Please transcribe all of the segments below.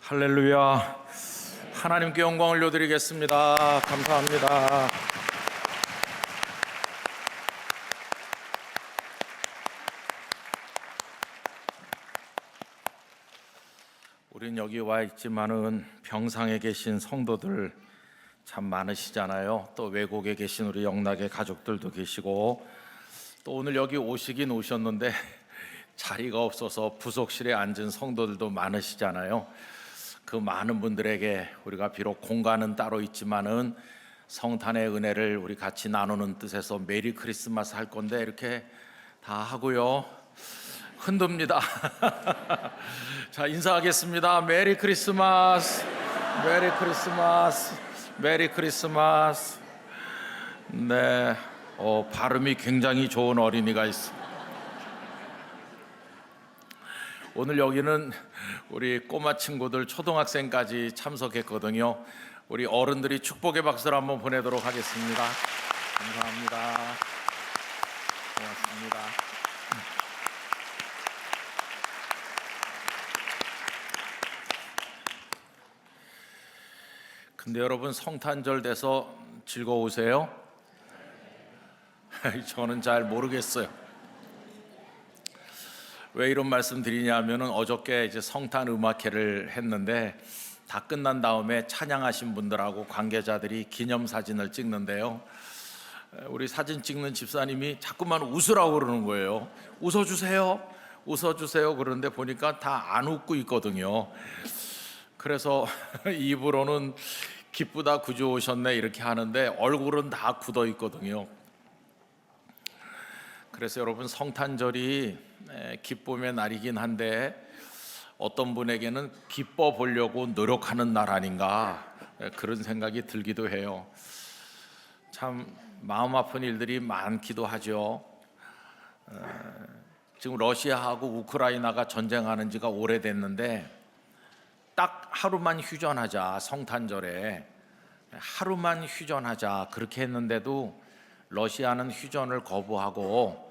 할렐루야. 하나님께 영광 올려드리겠습니다. 감사합니다. 우린 여기 와 있지만은 병상에 계신 성도들 참 많으시잖아요. 또 외국에 계신 우리 영락의 가족들도 계시고, 또 오늘 여기 오시긴 오셨는데 자리가 없어서 부속실에 앉은 성도들도 많으시잖아요. 그 많은 분들에게 우리가 비록 공간은 따로 있지만은 성탄의 은혜를 우리 같이 나누는 뜻에서 메리 크리스마스 할 건데 이렇게 다 하고요. 흔듭니다. 자, 인사하겠습니다. 메리 크리스마스, 메리 크리스마스, 메리 크리스마스. 네, 발음이 굉장히 좋은 어린이가 있습니다. 오늘 여기는 우리 꼬마 친구들 초등학생까지 참석했거든요. 우리 어른들이 축복의 박수를 한번 보내도록 하겠습니다. 감사합니다. 고맙습니다. 근데 여러분, 성탄절 돼서 즐거우세요? 저는 잘 모르겠어요. 왜 이런 말씀 드리냐면은 어저께 이제 성탄 음악회를 했는데 다 끝난 다음에 찬양하신 분들하고 관계자들이 기념사진을 찍는데요, 우리 사진 찍는 집사님이 자꾸만 웃으라고 그러는 거예요. 웃어주세요, 웃어주세요. 그러는데 보니까 다 안 웃고 있거든요. 그래서 입으로는 기쁘다 구주 오셨네 이렇게 하는데 얼굴은 다 굳어 있거든요. 그래서 여러분, 성탄절이 기쁨의 날이긴 한데 어떤 분에게는 기뻐 보려고 노력하는 날 아닌가, 그런 생각이 들기도 해요. 참 마음 아픈 일들이 많기도 하죠. 지금 러시아하고 우크라이나가 전쟁하는 지가 오래됐는데 딱 하루만 휴전하자, 성탄절에 하루만 휴전하자 그렇게 했는데도 러시아는 휴전을 거부하고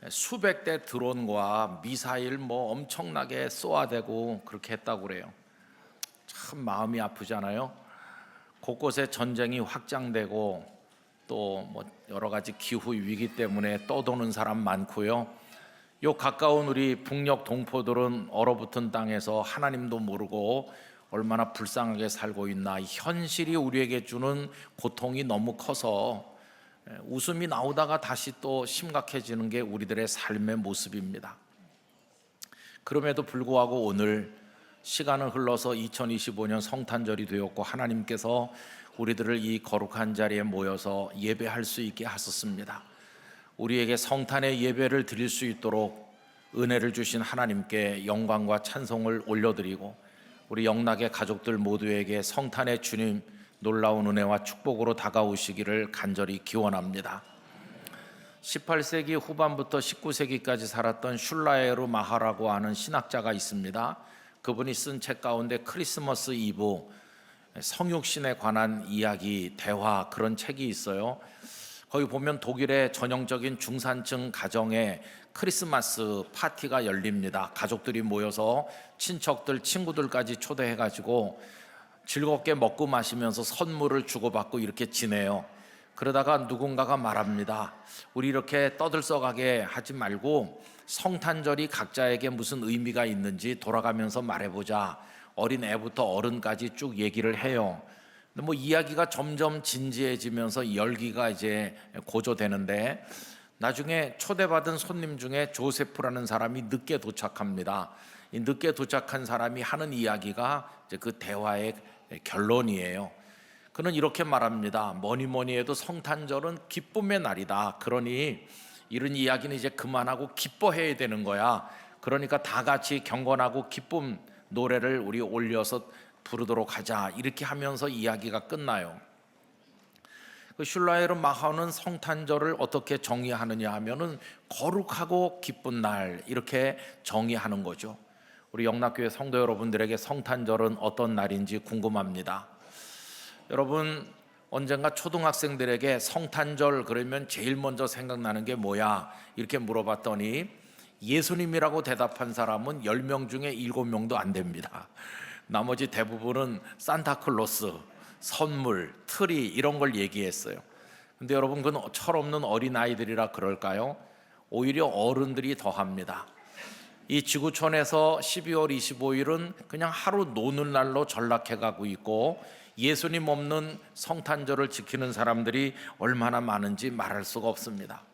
수백 대 드론과 미사일 엄청나게 쏘아대고 그렇게 했다고 그래요. 참 마음이 아프잖아요. 곳곳에 전쟁이 확장되고 또 여러 가지 기후 위기 때문에 떠도는 사람 많고요. 요 가까운 우리 북녘 동포들은 얼어붙은 땅에서 하나님도 모르고 얼마나 불쌍하게 살고 있나. 현실이 우리에게 주는 고통이 너무 커서 웃음이 나오다가 다시 또 심각해지는 게 우리들의 삶의 모습입니다. 그럼에도 불구하고 오늘 시간은 흘러서 2025년 성탄절이 되었고 하나님께서 우리들을 이 거룩한 자리에 모여서 예배할 수 있게 하셨습니다. 우리에게 성탄의 예배를 드릴 수 있도록 은혜를 주신 하나님께 영광과 찬송을 올려드리고, 우리 영락의 가족들 모두에게 성탄의 주님 놀라운 은혜와 축복으로 다가오시기를 간절히 기원합니다. 18세기 후반부터 19세기까지 살았던 슐라에르 마하라고 하는 신학자가 있습니다. 그분이 쓴 책 가운데 크리스마스 이브, 성육신에 관한 이야기, 대화, 그런 책이 있어요. 거기 보면 독일의 전형적인 중산층 가정에 크리스마스 파티가 열립니다. 가족들이 모여서 친척들, 친구들까지 초대해가지고 즐겁게 먹고 마시면서 선물을 주고받고 이렇게 지내요. 그러다가 누군가가 말합니다. 우리 이렇게 떠들썩하게 하지 말고 성탄절이 각자에게 무슨 의미가 있는지 돌아가면서 말해보자. 어린 애부터 어른까지 쭉 얘기를 해요. 근데 이야기가 점점 진지해지면서 열기가 이제 고조되는데 나중에 초대받은 손님 중에 조세프라는 사람이 늦게 도착합니다. 이 늦게 도착한 사람이 하는 이야기가 이제 그 대화의 결론이에요. 그는 이렇게 말합니다. 뭐니 해도 성탄절은 기쁨의 날이다. 그러니 이런 이야기는 이제 그만하고 기뻐해야 되는 거야. 그러니까 다 같이 경건하고 기쁨 노래를 우리 올려서 부르도록 하자. 이렇게 하면서 이야기가 끝나요. 그 슐라에르 마하는 성탄절을 어떻게 정의하느냐 하면은 거룩하고 기쁜 날, 이렇게 정의하는 거죠. 우리 영락교회 성도 여러분들에게 성탄절은 어떤 날인지 궁금합니다. 여러분, 언젠가 초등학생들에게 성탄절 그러면 제일 먼저 생각나는 게 뭐야? 이렇게 물어봤더니 예수님이라고 대답한 사람은 10명 중에 7명도 안 됩니다. 나머지 대부분은 산타클로스, 선물, 트리 이런 걸 얘기했어요. 근데 여러분, 그건 철없는 어린아이들이라 그럴까요? 오히려 어른들이 더합니다. 이 지구촌에서 12월 25일은 그냥 하루 노는 날로 전락해 가고 있고, 예수님 없는 성탄절을 지키는 사람들이 얼마나 많은지 말할 수가 없습니다.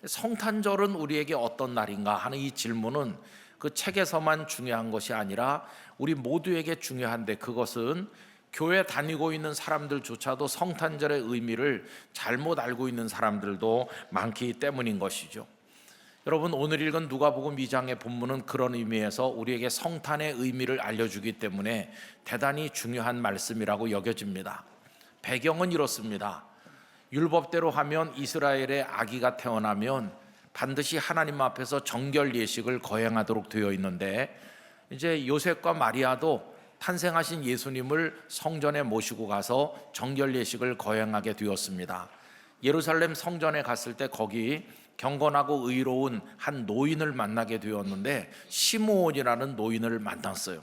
성탄절은 우리에게 어떤 날인가 하는 이 질문은 그 책에서만 중요한 것이 아니라 우리 모두에게 중요한데, 그것은 교회 다니고 있는 사람들조차도 성탄절의 의미를 잘못 알고 있는 사람들도 많기 때문인 것이죠. 여러분, 오늘 읽은 누가복음 2장의 본문은 그런 의미에서 우리에게 성탄의 의미를 알려주기 때문에 대단히 중요한 말씀이라고 여겨집니다. 배경은 이렇습니다. 율법대로 하면 이스라엘의 아기가 태어나면 반드시 하나님 앞에서 정결 예식을 거행하도록 되어 있는데, 이제 요셉과 마리아도 탄생하신 예수님을 성전에 모시고 가서 정결 예식을 거행하게 되었습니다. 예루살렘 성전에 갔을 때 거기 경건하고 의로운 한 노인을 만나게 되었는데, 시므온이라는 노인을 만났어요.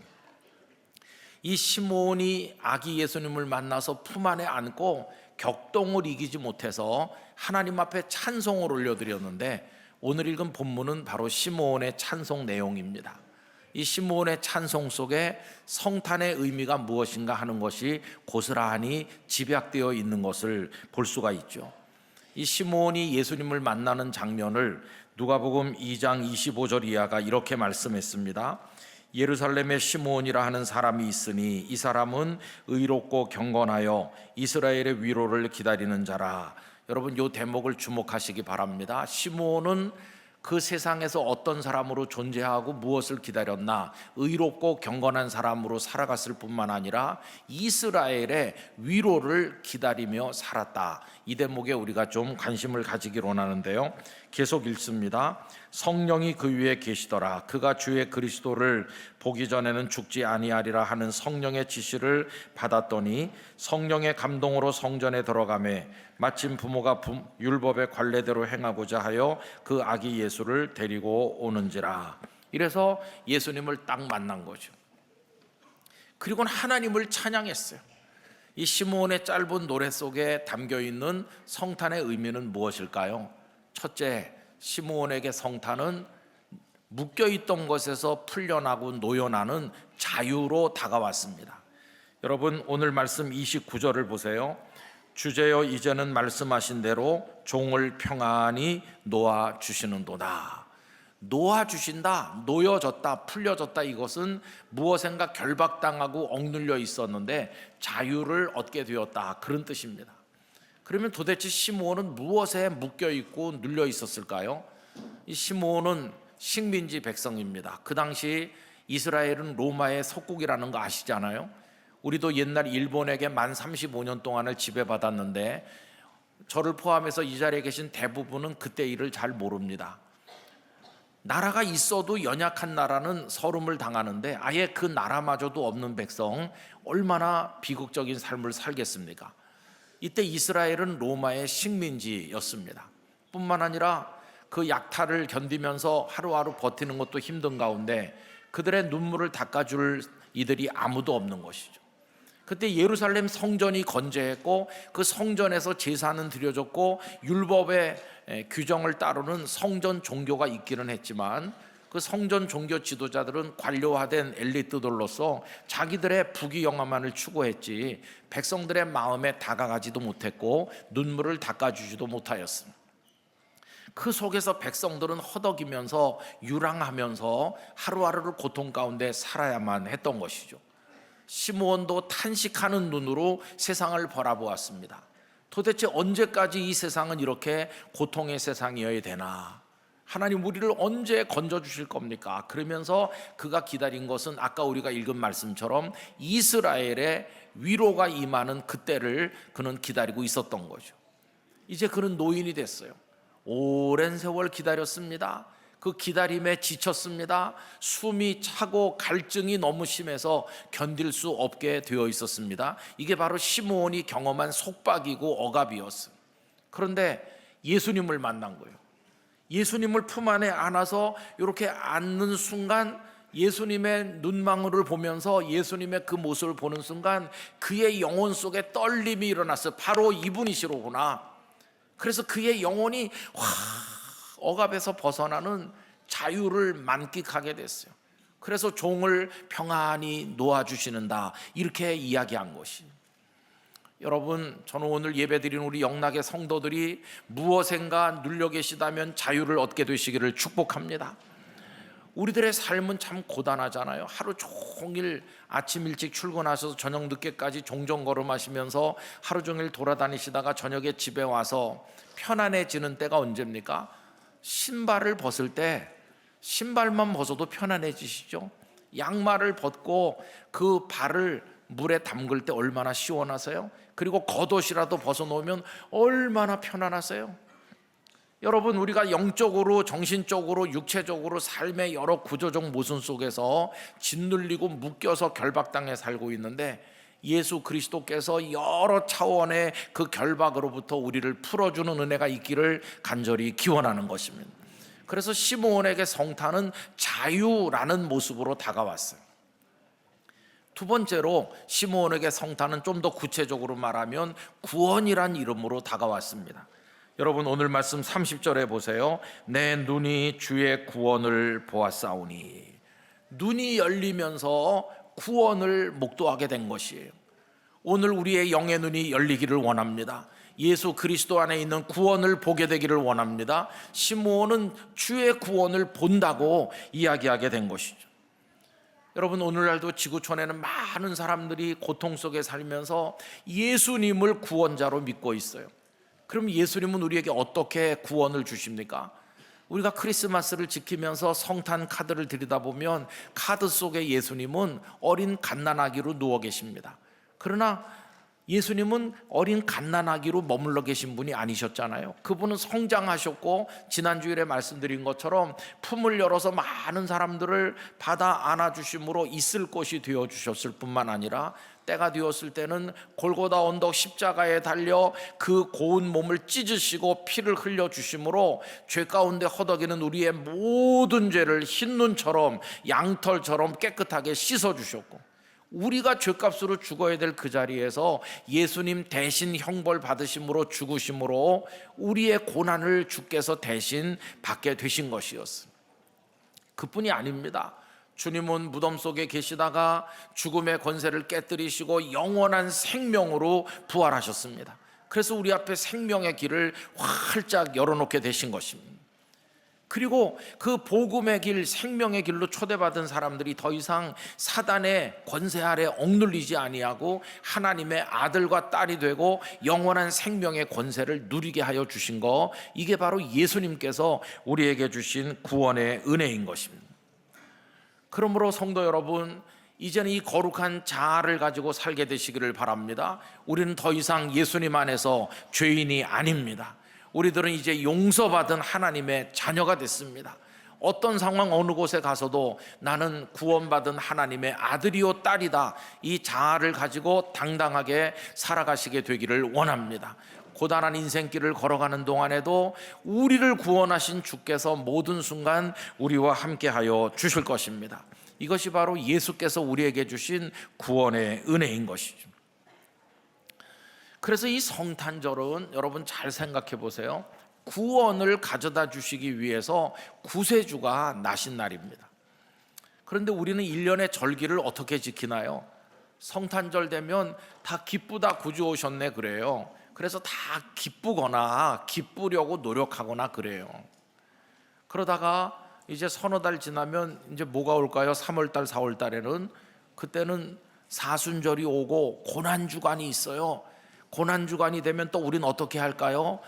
이 시므온이 아기 예수님을 만나서 품 안에 안고 격동을 이기지 못해서 하나님 앞에 찬송을 올려드렸는데, 오늘 읽은 본문은 바로 시므온의 찬송 내용입니다. 이 시므온의 찬송 속에 성탄의 의미가 무엇인가 하는 것이 고스란히 집약되어 있는 것을 볼 수가 있죠. 이 시므온이 예수님을 만나는 장면을 누가복음 2장 25절 이하가 이렇게 말씀했습니다. 예루살렘에 시므온이라 하는 사람이 있으니 이 사람은 의롭고 경건하여 이스라엘의 위로를 기다리는 자라. 여러분, 이 대목을 주목하시기 바랍니다. 시므온은 그 세상에서 어떤 사람으로 존재하고 무엇을 기다렸나? 의롭고 경건한 사람으로 살아갔을 뿐만 아니라 이스라엘의 위로를 기다리며 살았다. 이 대목에 우리가 좀 관심을 가지길 원하는데요, 계속 읽습니다. 성령이 그 위에 계시더라. 그가 주의 그리스도를 보기 전에는 죽지 아니하리라 하는 성령의 지시를 받았더니 성령의 감동으로 성전에 들어가매 마침 부모가 율법의 관례대로 행하고자 하여 그 아기 예수를 데리고 오는지라. 이래서 예수님을 딱 만난 거죠. 그리고는 하나님을 찬양했어요. 이 시므온의 짧은 노래 속에 담겨있는 성탄의 의미는 무엇일까요? 첫째, 시므온에게 성탄은 묶여있던 것에서 풀려나고 노여나는 자유로 다가왔습니다. 여러분, 오늘 말씀 29절을 보세요. 주제여 이제는 말씀하신 대로 종을 평안히 놓아주시는도다. 놓아주신다, 놓여졌다, 풀려졌다, 이것은 무엇인가 결박당하고 억눌려 있었는데 자유를 얻게 되었다, 그런 뜻입니다. 그러면 도대체 시므온은 무엇에 묶여있고 눌려 있었을까요? 이 시므온은 식민지 백성입니다. 그 당시 이스라엘은 로마의 속국이라는 거 아시잖아요. 우리도 옛날 일본에게 만 35년 동안을 지배받았는데, 저를 포함해서 이 자리에 계신 대부분은 그때 일을 잘 모릅니다. 나라가 있어도 연약한 나라는 서름을 당하는데, 아예 그 나라마저도 없는 백성 얼마나 비극적인 삶을 살겠습니까? 이때 이스라엘은 로마의 식민지였습니다. 뿐만 아니라 그 약탈을 견디면서 하루하루 버티는 것도 힘든 가운데 그들의 눈물을 닦아줄 이들이 아무도 없는 것이죠. 그때 예루살렘 성전이 건재했고 그 성전에서 제사는 드려졌고 율법의 규정을 따르는 성전 종교가 있기는 했지만, 그 성전 종교 지도자들은 관료화된 엘리트들로서 자기들의 부귀영화만을 추구했지 백성들의 마음에 다가가지도 못했고 눈물을 닦아주지도 못하였습니다. 그 속에서 백성들은 허덕이면서 유랑하면서 하루하루를 고통 가운데 살아야만 했던 것이죠. 시므온도 탄식하는 눈으로 세상을 바라보았습니다. 도대체 언제까지 이 세상은 이렇게 고통의 세상이어야 되나? 하나님, 우리를 언제 건져주실 겁니까? 그러면서 그가 기다린 것은 아까 우리가 읽은 말씀처럼 이스라엘의 위로가 임하는 그때를 그는 기다리고 있었던 거죠. 이제 그는 노인이 됐어요. 오랜 세월 기다렸습니다. 그 기다림에 지쳤습니다. 숨이 차고 갈증이 너무 심해서 견딜 수 없게 되어 있었습니다. 이게 바로 시므온이 경험한 속박이고 억압이었어요. 그런데 예수님을 만난 거예요. 예수님을 품 안에 안아서 이렇게 앉는 순간 예수님의 눈망울을 보면서 예수님의 그 모습을 보는 순간 그의 영혼 속에 떨림이 일어났어요. 바로 이분이시로구나. 그래서 그의 영혼이 억압에서 벗어나는 자유를 만끽하게 됐어요. 그래서 종을 평안히 놓아주시는다, 이렇게 이야기한 것이. 여러분, 저는 오늘 예배드린 우리 영락의 성도들이 무엇인가 눌려 계시다면 자유를 얻게 되시기를 축복합니다. 우리들의 삶은 참 고단하잖아요. 하루 종일 아침 일찍 출근하셔서 저녁 늦게까지 종종걸음하시면서 하루 종일 돌아다니시다가 저녁에 집에 와서 편안해지는 때가 언제입니까? 신발을 벗을 때, 신발만 벗어도 편안해지시죠? 양말을 벗고 그 발을 물에 담글 때 얼마나 시원하세요? 그리고 겉옷이라도 벗어놓으면 얼마나 편안하세요? 여러분, 우리가 영적으로, 정신적으로, 육체적으로 삶의 여러 구조적 모순 속에서 짓눌리고 묶여서 결박당해 살고 있는데, 예수 그리스도께서 여러 차원의 그 결박으로부터 우리를 풀어주는 은혜가 있기를 간절히 기원하는 것입니다. 그래서 시므온에게 성탄은 자유라는 모습으로 다가왔어요. 두 번째로 시므온에게 성탄은 좀 더 구체적으로 말하면 구원이란 이름으로 다가왔습니다. 여러분, 오늘 말씀 30절에 보세요. 내 눈이 주의 구원을 보았사오니. 눈이 열리면서 구원을 목도하게 된 것이에요. 오늘 우리의 영의 눈이 열리기를 원합니다. 예수 그리스도 안에 있는 구원을 보게 되기를 원합니다. 시므온은 주의 구원을 본다고 이야기하게 된 것이죠. 여러분, 오늘날도 지구촌에는 많은 사람들이 고통 속에 살면서 예수님을 구원자로 믿고 있어요. 그럼 예수님은 우리에게 어떻게 구원을 주십니까? 우리가 크리스마스를 지키면서 성탄 카드를 들여다보면 카드 속에 예수님은 어린 갓난아기로 누워 계십니다. 그러나 예수님은 어린 갓난아기로 머물러 계신 분이 아니셨잖아요. 그분은 성장하셨고, 지난주일에 말씀드린 것처럼 품을 열어서 많은 사람들을 받아 안아주심으로 있을 곳이 되어주셨을 뿐만 아니라 때가 되었을 때는 골고다 언덕 십자가에 달려 그 고운 몸을 찢으시고 피를 흘려주심으로 죄 가운데 허덕이는 우리의 모든 죄를 흰 눈처럼 양털처럼 깨끗하게 씻어주셨고, 우리가 죄값으로 죽어야 될 그 자리에서 예수님 대신 형벌 받으심으로, 죽으심으로 우리의 고난을 주께서 대신 받게 되신 것이었습니다. 그뿐이 아닙니다. 주님은 무덤 속에 계시다가 죽음의 권세를 깨뜨리시고 영원한 생명으로 부활하셨습니다. 그래서 우리 앞에 생명의 길을 활짝 열어놓게 되신 것입니다. 그리고 그 복음의 길, 생명의 길로 초대받은 사람들이 더 이상 사단의 권세 아래 억눌리지 아니하고 하나님의 아들과 딸이 되고 영원한 생명의 권세를 누리게 하여 주신 거, 이게 바로 예수님께서 우리에게 주신 구원의 은혜인 것입니다. 그러므로 성도 여러분, 이제는 이 거룩한 자아를 가지고 살게 되시기를 바랍니다. 우리는 더 이상 예수님 안에서 죄인이 아닙니다. 우리들은 이제 용서받은 하나님의 자녀가 됐습니다. 어떤 상황 어느 곳에 가서도 나는 구원받은 하나님의 아들이요 딸이다, 이 자아를 가지고 당당하게 살아가시게 되기를 원합니다. 고단한 인생길을 걸어가는 동안에도 우리를 구원하신 주께서 모든 순간 우리와 함께하여 주실 것입니다. 이것이 바로 예수께서 우리에게 주신 구원의 은혜인 것이죠. 그래서 이 성탄절은 여러분 잘 생각해 보세요. 구원을 가져다 주시기 위해서 구세주가 나신 날입니다. 그런데 우리는 1년의 절기를 어떻게 지키나요? 성탄절 되면 다 기쁘다, 구주 오셨네 그래요. 그래서 다 기쁘거나 기쁘려고 노력하거나 그래요. 그러다가 이제 서너 달 지나면 이제 뭐가 올까요? 3월 달, 4월 달에는, 그때는 사순절이 오고 고난주간이 있어요. 고난주간이 되면 또 우리는 어떻게 할까요?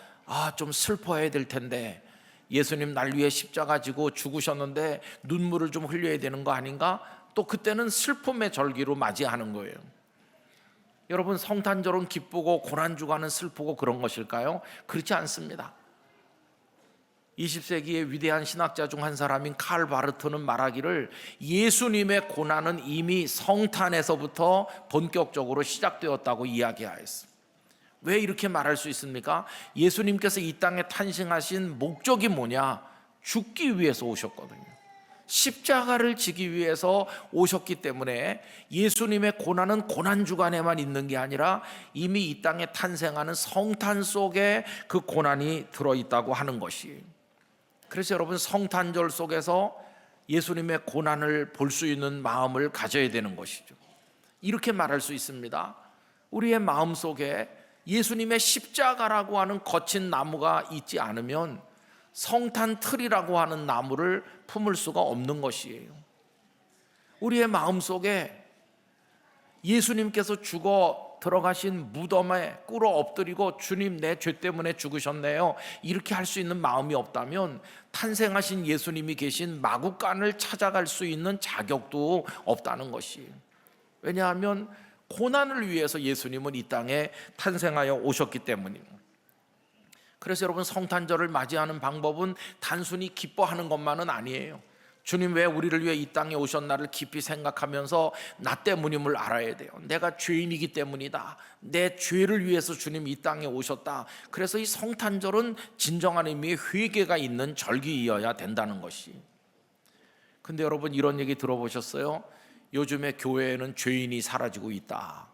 좀 슬퍼해야 될 텐데, 예수님 날 위해 십자가 지고 죽으셨는데 눈물을 좀 흘려야 되는 거 아닌가? 또 그때는 슬픔의 절기로 맞이하는 거예요. 여러분, 성탄절은 기쁘고 고난주간은 슬프고 그런 것일까요? 그렇지 않습니다. 20세기의 위대한 신학자 중 한 사람인 칼 바르트는 말하기를, 예수님의 고난은 이미 성탄에서부터 본격적으로 시작되었다고 이야기하였습니다. 왜 이렇게 말할 수 있습니까? 예수님께서 이 땅에 탄생하신 목적이 뭐냐? 죽기 위해서 오셨거든요. 십자가를 지기 위해서 오셨기 때문에 예수님의 고난은 고난 주간에만 있는 게 아니라 이미 이 땅에 탄생하는 성탄 속에 그 고난이 들어있다고 하는 것이. 그래서 여러분, 성탄절 속에서 예수님의 고난을 볼 수 있는 마음을 가져야 되는 것이죠. 이렇게 말할 수 있습니다. 우리의 마음 속에 예수님의 십자가라고 하는 거친 나무가 있지 않으면 성탄 틀이라고 하는 나무를 품을 수가 없는 것이에요. 우리의 마음 속에 예수님께서 죽어 들어가신 무덤에 꿇어 엎드리고 주님, 내 죄 때문에 죽으셨네요, 이렇게 할 수 있는 마음이 없다면 탄생하신 예수님이 계신 마구간을 찾아갈 수 있는 자격도 없다는 것이에요. 왜냐하면 고난을 위해서 예수님은 이 땅에 탄생하여 오셨기 때문입니다. 그래서 여러분, 성탄절을 맞이하는 방법은 단순히 기뻐하는 것만은 아니에요. 주님 왜 우리를 위해 이 땅에 오셨나를 깊이 생각하면서 나 때문임을 알아야 돼요. 내가 죄인이기 때문이다. 내 죄를 위해서 주님 이 땅에 오셨다. 그래서 이 성탄절은 진정한 의미의 회개가 있는 절기이어야 된다는 것이. 근데 여러분, 이런 얘기 들어보셨어요? 요즘에 교회에는 죄인이 사라지고 있다.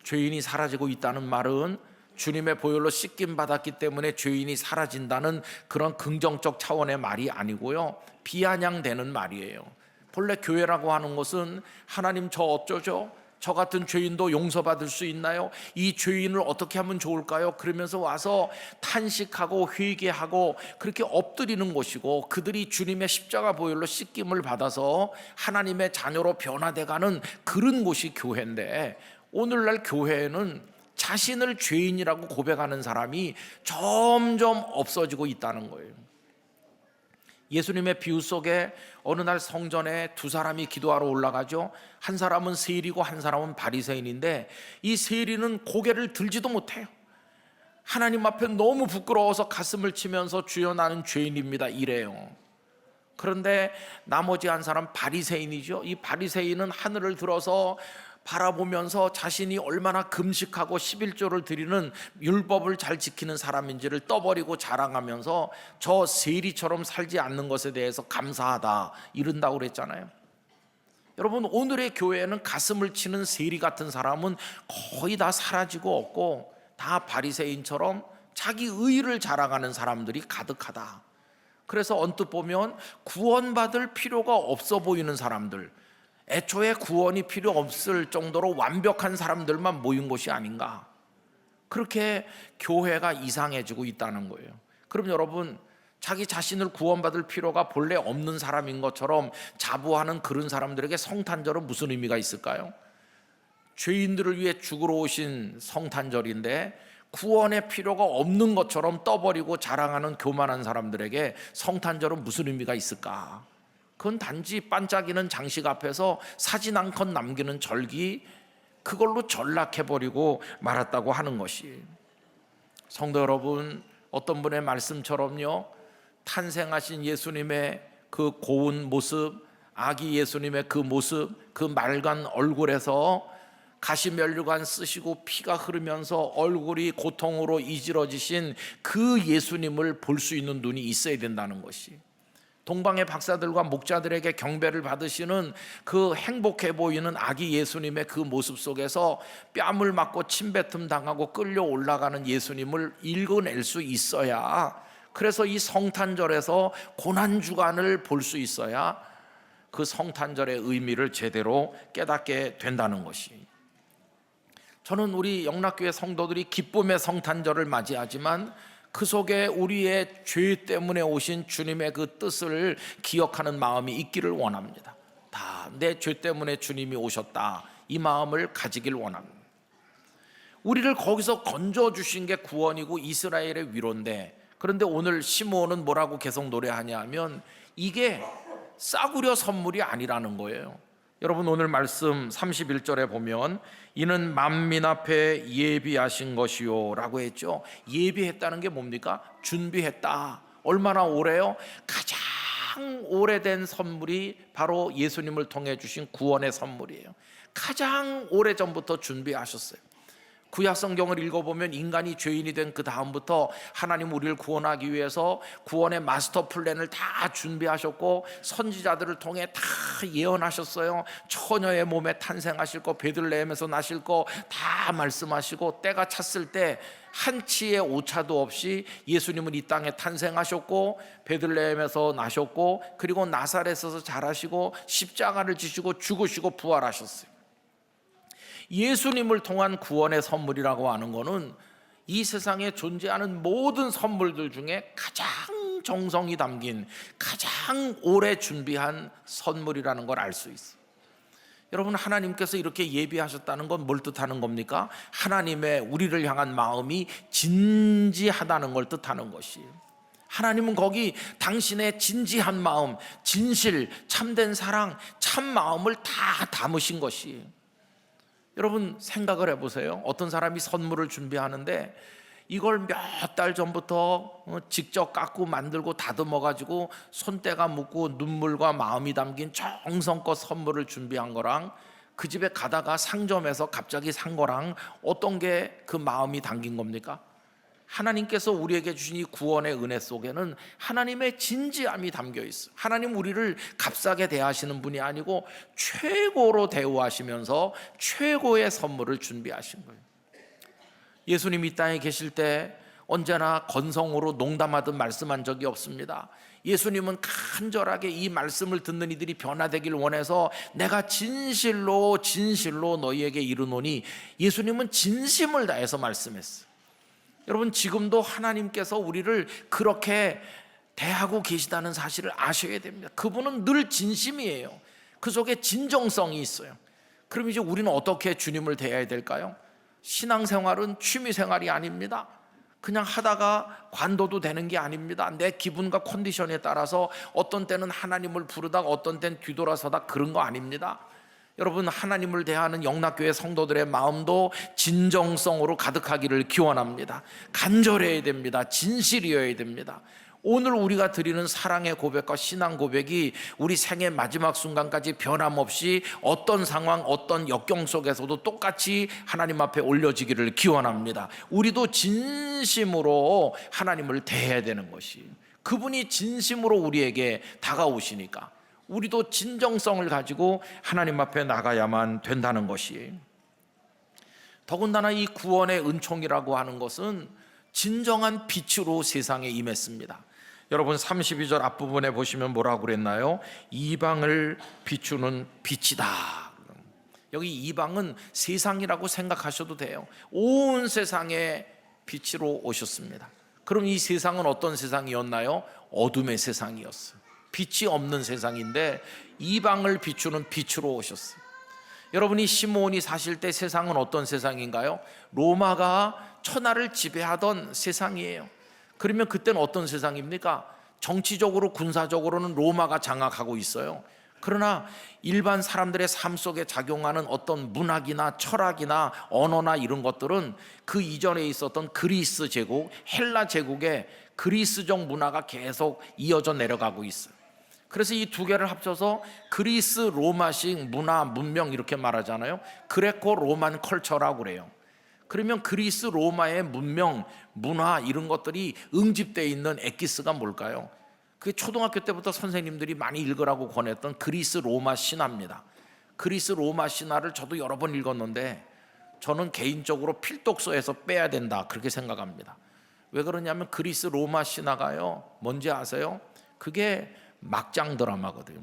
죄인이 사라지고 있다는 말은 주님의 보혈로 씻김 받았기 때문에 죄인이 사라진다는 그런 긍정적 차원의 말이 아니고요, 비아냥되는 말이에요. 본래 교회라고 하는 것은 하나님 저 어쩌죠? 저 같은 죄인도 용서받을 수 있나요? 이 죄인을 어떻게 하면 좋을까요? 그러면서 와서 탄식하고 회개하고 그렇게 엎드리는 곳이고, 그들이 주님의 십자가 보혈로 씻김을 받아서 하나님의 자녀로 변화돼가는 그런 곳이 교회인데, 오늘날 교회에는 자신을 죄인이라고 고백하는 사람이 점점 없어지고 있다는 거예요. 예수님의 비유 속에 어느 날 성전에 두 사람이 기도하러 올라가죠. 한 사람은 세리고 한 사람은 바리새인인데, 이 세리는 고개를 들지도 못해요. 하나님 앞에 너무 부끄러워서 가슴을 치면서 주여 나는 죄인입니다 이래요. 그런데 나머지 한 사람 바리새인이죠. 이 바리새인은 하늘을 들어서 바라보면서 자신이 얼마나 금식하고 11조를 드리는 율법을 잘 지키는 사람인지를 떠버리고 자랑하면서 저 세리처럼 살지 않는 것에 대해서 감사하다 이른다고 그랬잖아요. 여러분, 오늘의 교회에는 가슴을 치는 세리 같은 사람은 거의 다 사라지고 없고, 다 바리새인처럼 자기 의의를 자랑하는 사람들이 가득하다. 그래서 언뜻 보면 구원받을 필요가 없어 보이는 사람들, 애초에 구원이 필요 없을 정도로 완벽한 사람들만 모인 곳이 아닌가, 그렇게 교회가 이상해지고 있다는 거예요. 그럼 여러분, 자기 자신을 구원받을 필요가 본래 없는 사람인 것처럼 자부하는 그런 사람들에게 성탄절은 무슨 의미가 있을까요? 죄인들을 위해 죽으러 오신 성탄절인데 구원의 필요가 없는 것처럼 떠버리고 자랑하는 교만한 사람들에게 성탄절은 무슨 의미가 있을까? 그건 단지 반짝이는 장식 앞에서 사진 한 컷 남기는 절기, 그걸로 전락해버리고 말았다고 하는 것이. 성도 여러분, 어떤 분의 말씀처럼요, 탄생하신 예수님의 그 고운 모습, 아기 예수님의 그 모습, 그 맑은 얼굴에서 가시면류관 쓰시고 피가 흐르면서 얼굴이 고통으로 이지러지신 그 예수님을 볼 수 있는 눈이 있어야 된다는 것이. 동방의 박사들과 목자들에게 경배를 받으시는 그 행복해 보이는 아기 예수님의 그 모습 속에서 뺨을 맞고 침뱉음 당하고 끌려 올라가는 예수님을 읽어낼 수 있어야, 그래서 이 성탄절에서 고난주간을 볼 수 있어야 그 성탄절의 의미를 제대로 깨닫게 된다는 것이. 저는 우리 영락교회 성도들이 기쁨의 성탄절을 맞이하지만 그 속에 우리의 죄 때문에 오신 주님의 그 뜻을 기억하는 마음이 있기를 원합니다. 다 내 죄 때문에 주님이 오셨다, 이 마음을 가지길 원합니다. 우리를 거기서 건져주신 게 구원이고 이스라엘의 위로인데, 그런데 오늘 시므온은 뭐라고 계속 노래하냐 하면 이게 싸구려 선물이 아니라는 거예요. 여러분, 오늘 말씀 31절에 보면 이는 만민 앞에 예비하신 것이요 라고 했죠. 예비했다는 게 뭡니까? 준비했다. 얼마나 오래요? 가장 오래된 선물이 바로 예수님을 통해 주신 구원의 선물이에요. 가장 오래전부터 준비하셨어요. 구약 성경을 읽어보면 인간이 죄인이 된 그 다음부터 하나님 우리를 구원하기 위해서 구원의 마스터 플랜을 다 준비하셨고 선지자들을 통해 다 예언하셨어요. 처녀의 몸에 탄생하실 거, 베들레헴에서 나실 거 다 말씀하시고, 때가 찼을 때 한치의 오차도 없이 예수님은 이 땅에 탄생하셨고 베들레헴에서 나셨고, 그리고 나사렛에서 자라시고 십자가를 지시고 죽으시고 부활하셨어요. 예수님을 통한 구원의 선물이라고 하는 것은 이 세상에 존재하는 모든 선물들 중에 가장 정성이 담긴, 가장 오래 준비한 선물이라는 걸 알 수 있어요. 여러분, 하나님께서 이렇게 예비하셨다는 건 뭘 뜻하는 겁니까? 하나님의 우리를 향한 마음이 진지하다는 걸 뜻하는 것이에요. 하나님은 거기 당신의 진지한 마음, 진실, 참된 사랑, 참 마음을 다 담으신 것이에요. 여러분, 생각을 해보세요. 어떤 사람이 선물을 준비하는데 이걸 몇 달 전부터 직접 깎고 만들고 다듬어 가지고 손때가 묻고 눈물과 마음이 담긴 정성껏 선물을 준비한 거랑 그 집에 가다가 상점에서 갑자기 산 거랑 어떤 게 그 마음이 담긴 겁니까? 하나님께서 우리에게 주신 이 구원의 은혜 속에는 하나님의 진지함이 담겨 있어요. 하나님 우리를 값싸게 대하시는 분이 아니고 최고로 대우하시면서 최고의 선물을 준비하신 거예요. 예수님 이 땅에 계실 때 언제나 건성으로 농담하듯 말씀한 적이 없습니다. 예수님은 간절하게 이 말씀을 듣는 이들이 변화되길 원해서 내가 진실로 너희에게 이르노니, 예수님은 진심을 다해서 말씀했어요. 여러분, 지금도 하나님께서 우리를 그렇게 대하고 계시다는 사실을 아셔야 됩니다. 그분은 늘 진심이에요. 그 속에 진정성이 있어요. 그럼 이제 우리는 어떻게 주님을 대해야 될까요? 신앙생활은 취미생활이 아닙니다. 그냥 하다가 관둬도 되는 게 아닙니다. 내 기분과 컨디션에 따라서 어떤 때는 하나님을 부르다가 어떤 때는 뒤돌아서다, 그런 거 아닙니다. 여러분, 하나님을 대하는 영락교회 성도들의 마음도 진정성으로 가득하기를 기원합니다. 간절해야 됩니다. 진실이어야 됩니다. 오늘 우리가 드리는 사랑의 고백과 신앙 고백이 우리 생의 마지막 순간까지 변함없이 어떤 상황, 어떤 역경 속에서도 똑같이 하나님 앞에 올려지기를 기원합니다. 우리도 진심으로 하나님을 대해야 되는 것이, 그분이 진심으로 우리에게 다가오시니까 우리도 진정성을 가지고 하나님 앞에 나가야만 된다는 것이에요. 더군다나 이 구원의 은총이라고 하는 것은 진정한 빛으로 세상에 임했습니다. 여러분, 32절 앞부분에 보시면 뭐라고 그랬나요? 이방을 비추는 빛이다. 여기 이방은 세상이라고 생각하셔도 돼요. 온 세상에 빛으로 오셨습니다. 그럼 이 세상은 어떤 세상이었나요? 어둠의 세상이었어요. 빛이 없는 세상인데 이방을 비추는 빛으로 오셨어요. 여러분이 시므온이 사실 때 세상은 어떤 세상인가요? 로마가 천하를 지배하던 세상이에요. 그러면 그때는 어떤 세상입니까? 정치적으로 군사적으로는 로마가 장악하고 있어요. 그러나 일반 사람들의 삶 속에 작용하는 어떤 문학이나 철학이나 언어나 이런 것들은 그 이전에 있었던 그리스 제국, 헬라 제국의 그리스적 문화가 계속 이어져 내려가고 있어요. 그래서 이 두 개를 합쳐서 그리스 로마식 문화, 문명 이렇게 말하잖아요. 그레코 로만 컬처라고 그래요. 그러면 그리스 로마의 문명, 문화 이런 것들이 응집되어 있는 엑기스가 뭘까요? 그게 초등학교 때부터 선생님들이 많이 읽으라고 권했던 그리스 로마 신화입니다. 그리스 로마 신화를 저도 여러 번 읽었는데 저는 개인적으로 필독서에서 빼야 된다, 그렇게 생각합니다. 왜 그러냐면 그리스 로마 신화가요, 뭔지 아세요? 그게 막장 드라마거든요.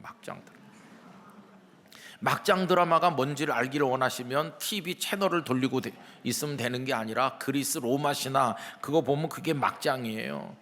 막장 드라마가 뭔지를 알기를 원하시면 TV 채널을 돌리고 있으면 되는 게 아니라 그리스 로마 신화 그거 보면 그게 막장이에요.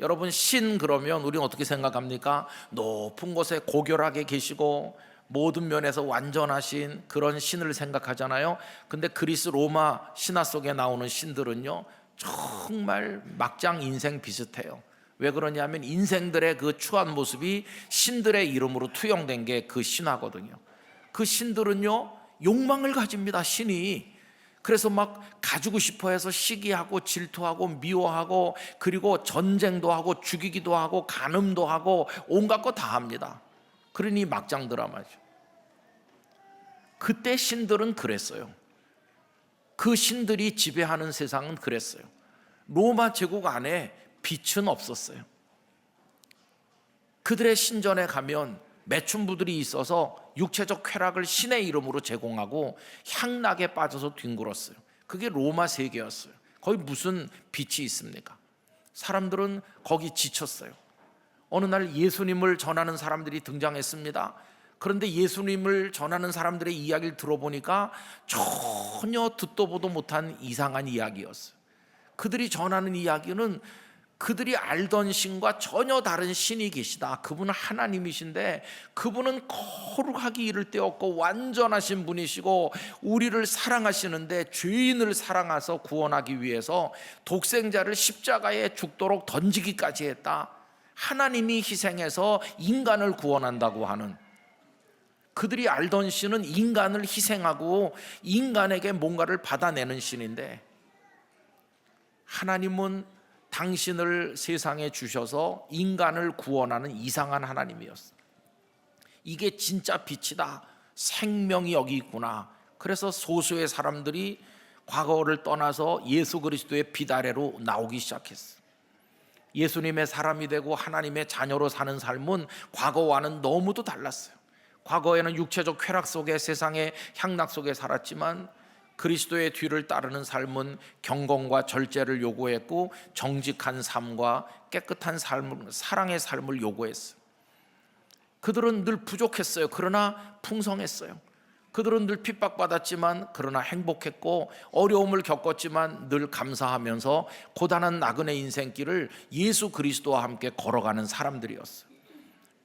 여러분, 신 그러면 우리는 어떻게 생각합니까? 높은 곳에 고결하게 계시고 모든 면에서 완전하신 그런 신을 생각하잖아요. 근데 그리스 로마 신화 속에 나오는 신들은요, 정말 막장 인생 비슷해요. 왜 그러냐면 인생들의 그 추한 모습이 신들의 이름으로 투영된 게 그 신화거든요. 그 신들은요, 욕망을 가집니다. 신이. 그래서 막 가지고 싶어 해서 시기하고 질투하고 미워하고, 그리고 전쟁도 하고 죽이기도 하고 간음도 하고 온갖 거 다 합니다. 그러니 막장 드라마죠. 그때 신들은 그랬어요. 그 신들이 지배하는 세상은 그랬어요. 로마 제국 안에 빛은 없었어요. 그들의 신전에 가면 매춘부들이 있어서 육체적 쾌락을 신의 이름으로 제공하고 향락에 빠져서 뒹굴었어요. 그게 로마 세계였어요. 거기 무슨 빛이 있습니까? 사람들은 거기 지쳤어요. 어느 날 예수님을 전하는 사람들이 등장했습니다. 그런데 예수님을 전하는 사람들의 이야기를 들어보니까 전혀 듣도 보도 못한 이상한 이야기였어요. 그들이 전하는 이야기는 그들이 알던 신과 전혀 다른 신이 계시다. 그분은 하나님이신데 그분은 거룩하기 이를 데 없고 완전하신 분이시고 우리를 사랑하시는데 죄인을 사랑하셔서 구원하기 위해서 독생자를 십자가에 죽도록 던지기까지 했다. 하나님이 희생해서 인간을 구원한다고 하는, 그들이 알던 신은 인간을 희생하고 인간에게 뭔가를 받아내는 신인데, 하나님은 당신을 세상에 주셔서 인간을 구원하는 이상한 하나님이었어요. 이게 진짜 빛이다. 생명이 여기 있구나. 그래서 소수의 사람들이 과거를 떠나서 예수 그리스도의 빛 아래로 나오기 시작했어요. 예수님의 사람이 되고 하나님의 자녀로 사는 삶은 과거와는 너무도 달랐어요. 과거에는 육체적 쾌락 속에 세상의 향락 속에 살았지만 그리스도의 뒤를 따르는 삶은 경건과 절제를 요구했고 정직한 삶과 깨끗한 삶, 사랑의 삶을 요구했어요. 그들은 늘 부족했어요. 그러나 풍성했어요. 그들은 늘 핍박받았지만 그러나 행복했고 어려움을 겪었지만 늘 감사하면서 고단한 나그네 인생길을 예수 그리스도와 함께 걸어가는 사람들이었어요.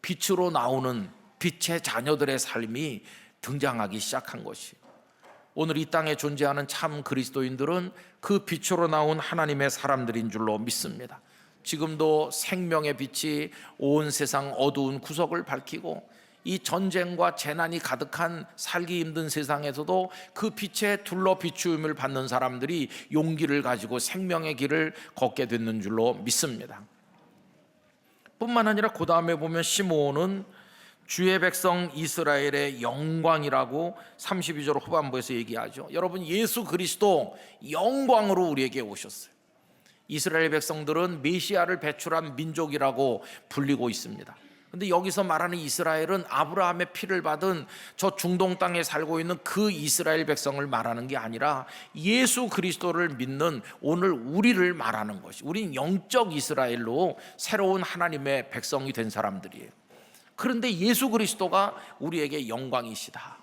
빛으로 나오는 빛의 자녀들의 삶이 등장하기 시작한 것이에요. 오늘 이 땅에 존재하는 참 그리스도인들은 그 빛으로 나온 하나님의 사람들인 줄로 믿습니다. 지금도 생명의 빛이 온 세상 어두운 구석을 밝히고 이 전쟁과 재난이 가득한 살기 힘든 세상에서도 그 빛에 둘러 비추음을 받는 사람들이 용기를 가지고 생명의 길을 걷게 됐는 줄로 믿습니다. 뿐만 아니라 그 다음에 보면 시므온은 주의 백성 이스라엘의 영광이라고 32절 후반부에서 얘기하죠. 여러분, 예수 그리스도 영광으로 우리에게 오셨어요. 이스라엘 백성들은 메시아를 배출한 민족이라고 불리고 있습니다. 그런데 여기서 말하는 이스라엘은 아브라함의 피를 받은 저 중동 땅에 살고 있는 그 이스라엘 백성을 말하는 게 아니라 예수 그리스도를 믿는 오늘 우리를 말하는 것이, 우린 영적 이스라엘로 새로운 하나님의 백성이 된 사람들이에요. 그런데 예수 그리스도가 우리에게 영광이시다.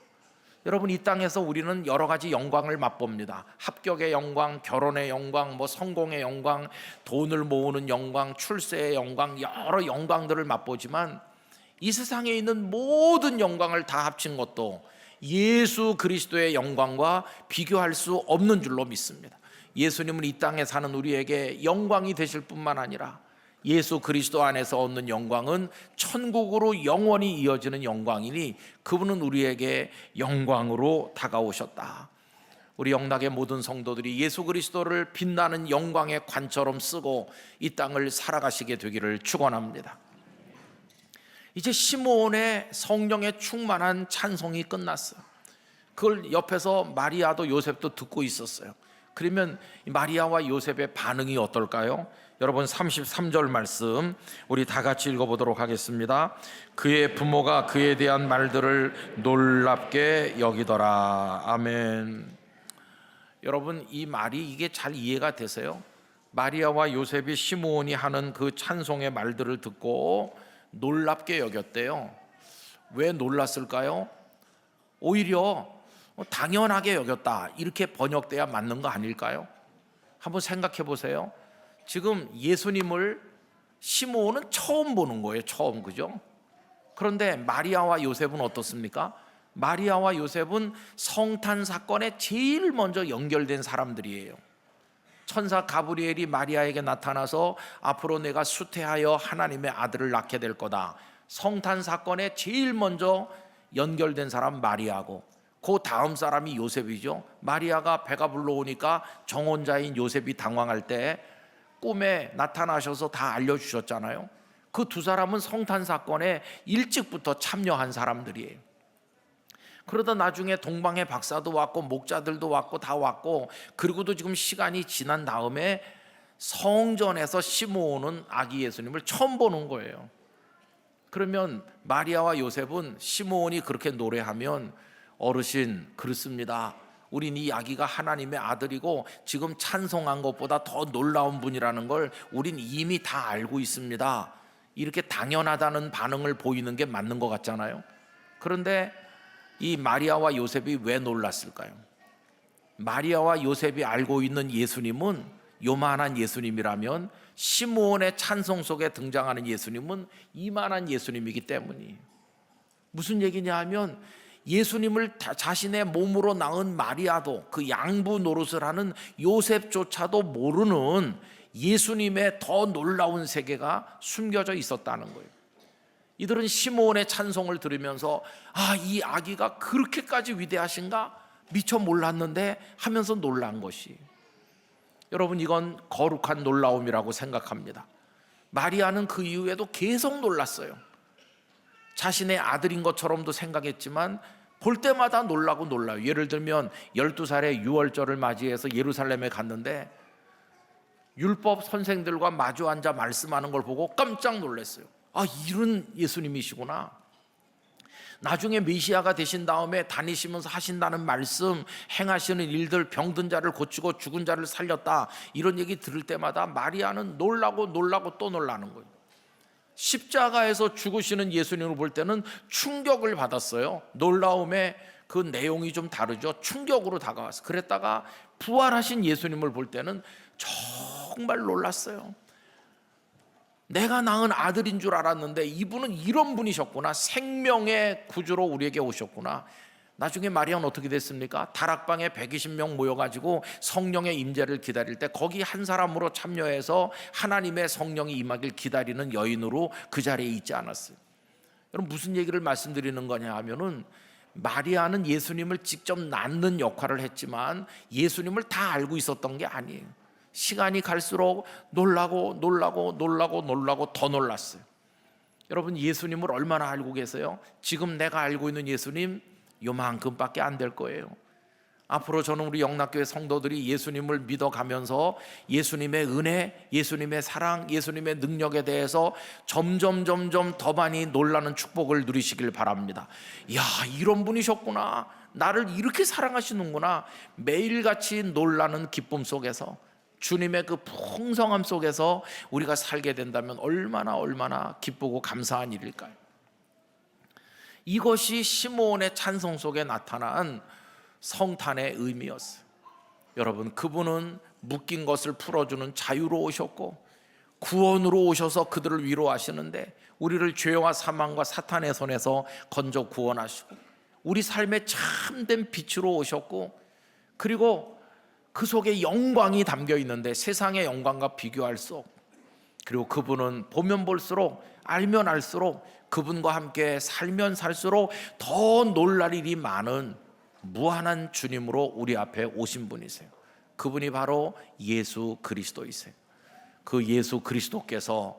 여러분, 이 땅에서 우리는 여러 가지 영광을 맛봅니다. 합격의 영광, 결혼의 영광, 성공의 영광, 돈을 모으는 영광, 출세의 영광, 여러 영광들을 맛보지만 이 세상에 있는 모든 영광을 다 합친 것도 예수 그리스도의 영광과 비교할 수 없는 줄로 믿습니다. 예수님은 이 땅에 사는 우리에게 영광이 되실 뿐만 아니라 예수 그리스도 안에서 얻는 영광은 천국으로 영원히 이어지는 영광이니 그분은 우리에게 영광으로 다가오셨다. 우리 영락의 모든 성도들이 예수 그리스도를 빛나는 영광의 관처럼 쓰고 이 땅을 살아가시게 되기를 축원합니다. 이제 시므온의 성령에 충만한 찬송이 끝났어요. 그걸 옆에서 마리아도 요셉도 듣고 있었어요. 그러면 마리아와 요셉의 반응이 어떨까요? 여러분, 33절 말씀 우리 다 같이 읽어보도록 하겠습니다. 그의 부모가 그에 대한 말들을 놀랍게 여기더라. 아멘. 여러분, 이 말이 이게 잘 이해가 되세요? 마리아와 요셉이 시므온이 하는 그 찬송의 말들을 듣고 놀랍게 여겼대요. 왜 놀랐을까요? 오히려 당연하게 여겼다, 이렇게 번역돼야 맞는 거 아닐까요? 한번 생각해 보세요. 지금 예수님을 시므온은 처음 보는 거예요. 처음, 그죠? 그런데 마리아와 요셉은 어떻습니까? 마리아와 요셉은 성탄 사건에 제일 먼저 연결된 사람들이에요. 천사 가브리엘이 마리아에게 나타나서 앞으로 내가 수태하여 하나님의 아들을 낳게 될 거다, 성탄 사건에 제일 먼저 연결된 사람 마리아고, 그 다음 사람이 요셉이죠. 마리아가 배가 불러오니까 정혼자인 요셉이 당황할 때 꿈에 나타나셔서 다 알려주셨잖아요. 그 두 사람은 성탄 사건에 일찍부터 참여한 사람들이에요. 그러다 나중에 동방의 박사도 왔고 목자들도 왔고 다 왔고, 그리고도 지금 시간이 지난 다음에 성전에서 시므온은 아기 예수님을 처음 보는 거예요. 그러면 마리아와 요셉은 시므온이 그렇게 노래하면, 어르신 그렇습니다, 우린 이 아기가 하나님의 아들이고 지금 찬송한 것보다 더 놀라운 분이라는 걸 우린 이미 다 알고 있습니다, 이렇게 당연하다는 반응을 보이는 게 맞는 것 같잖아요. 그런데 이 마리아와 요셉이 왜 놀랐을까요? 마리아와 요셉이 알고 있는 예수님은 요만한 예수님이라면, 시므온의 찬송 속에 등장하는 예수님은 이만한 예수님이기 때문이에요. 무슨 얘기냐 하면, 예수님을 자신의 몸으로 낳은 마리아도, 그 양부 노릇을 하는 요셉조차도 모르는 예수님의 더 놀라운 세계가 숨겨져 있었다는 거예요. 이들은 시므온의 찬송을 들으면서 이 아기가 그렇게까지 위대하신가? 미처 몰랐는데 하면서 놀란 것이, 여러분, 이건 거룩한 놀라움이라고 생각합니다. 마리아는 그 이후에도 계속 놀랐어요. 자신의 아들인 것처럼도 생각했지만 볼 때마다 놀라고 놀라요. 예를 들면 12살에 유월절을 맞이해서 예루살렘에 갔는데 율법 선생들과 마주 앉아 말씀하는 걸 보고 깜짝 놀랐어요. 이런 예수님이시구나. 나중에 메시아가 되신 다음에 다니시면서 하신다는 말씀, 행하시는 일들, 병든 자를 고치고 죽은 자를 살렸다, 이런 얘기 들을 때마다 마리아는 놀라고 또 놀라는 거예요. 십자가에서 죽으시는 예수님을 볼 때는 충격을 받았어요. 놀라움의 그 내용이 좀 다르죠. 충격으로 다가왔어요. 그랬다가 부활하신 예수님을 볼 때는 정말 놀랐어요. 내가 낳은 아들인 줄 알았는데 이분은 이런 분이셨구나, 생명의 구주로 우리에게 오셨구나. 나중에 마리아는 어떻게 됐습니까? 다락방에 120명 모여가지고 성령의 임재를 기다릴 때 거기 한 사람으로 참여해서 하나님의 성령이 임하길 기다리는 여인으로 그 자리에 있지 않았어요. 여러분, 무슨 얘기를 말씀드리는 거냐 하면은, 마리아는 예수님을 직접 낳는 역할을 했지만 예수님을 다 알고 있었던 게 아니에요. 시간이 갈수록 놀라고 더 놀랐어요. 여러분, 예수님을 얼마나 알고 계세요? 지금 내가 알고 있는 예수님 요만큼밖에 안 될 거예요. 앞으로 저는 우리 영락교회 성도들이 예수님을 믿어가면서 예수님의 은혜, 예수님의 사랑, 예수님의 능력에 대해서 점점 더 많이 놀라는 축복을 누리시길 바랍니다. 이런 분이셨구나, 나를 이렇게 사랑하시는구나. 매일같이 놀라는 기쁨 속에서, 주님의 그 풍성함 속에서 우리가 살게 된다면 얼마나 기쁘고 감사한 일일까요? 이것이 시므온의 찬송 속에 나타난 성탄의 의미였어요. 여러분, 그분은 묶인 것을 풀어주는 자유로 오셨고 구원으로 오셔서 그들을 위로하시는데, 우리를 죄와 사망과 사탄의 손에서 건져 구원하시고 우리 삶의 참된 빛으로 오셨고, 그리고 그 속에 영광이 담겨 있는데 세상의 영광과 비교할 수 없고, 그리고 그분은 보면 볼수록, 알면 알수록, 그분과 함께 살면 살수록 더 놀랄 일이 많은 무한한 주님으로 우리 앞에 오신 분이세요. 그분이 바로 예수 그리스도이세요. 그 예수 그리스도께서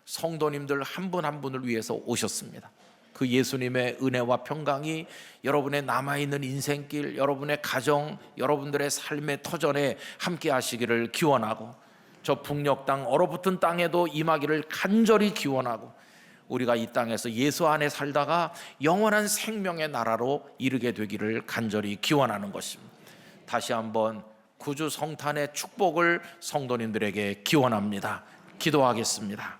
성도님들 한 분 한 분을 위해서 오셨습니다. 그 예수님의 은혜와 평강이 여러분의 남아있는 인생길, 여러분의 가정, 여러분들의 삶의 터전에 함께 하시기를 기원하고, 저 북녘 땅 얼어붙은 땅에도 임하기를 간절히 기원하고, 우리가 이 땅에서 예수 안에 살다가 영원한 생명의 나라로 이르게 되기를 간절히 기원하는 것입니다. 다시 한번 구주 성탄의 축복을 성도님들에게 기원합니다. 기도하겠습니다.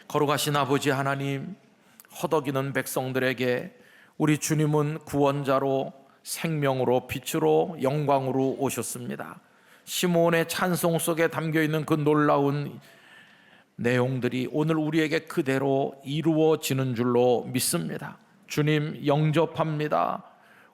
거룩하신 아버지 하나님, 허덕이는 백성들에게 우리 주님은 구원자로, 생명으로, 빛으로, 영광으로 오셨습니다. 시므온의 찬송 속에 담겨있는 그 놀라운 내용들이 오늘 우리에게 그대로 이루어지는 줄로 믿습니다. 주님 영접합니다.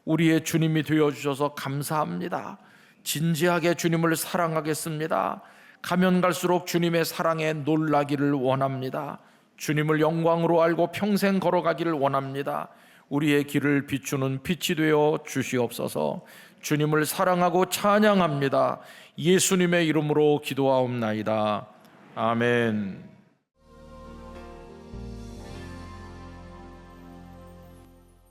우리의 주님이 되어주셔서 감사합니다. 진지하게 주님을 사랑하겠습니다. 가면 갈수록 주님의 사랑에 놀라기를 원합니다. 주님을 영광으로 알고 평생 걸어가기를 원합니다. 우리의 길을 비추는 빛이 되어 주시옵소서. 주님을 사랑하고 찬양합니다. 예수님의 이름으로 기도하옵나이다. 아멘.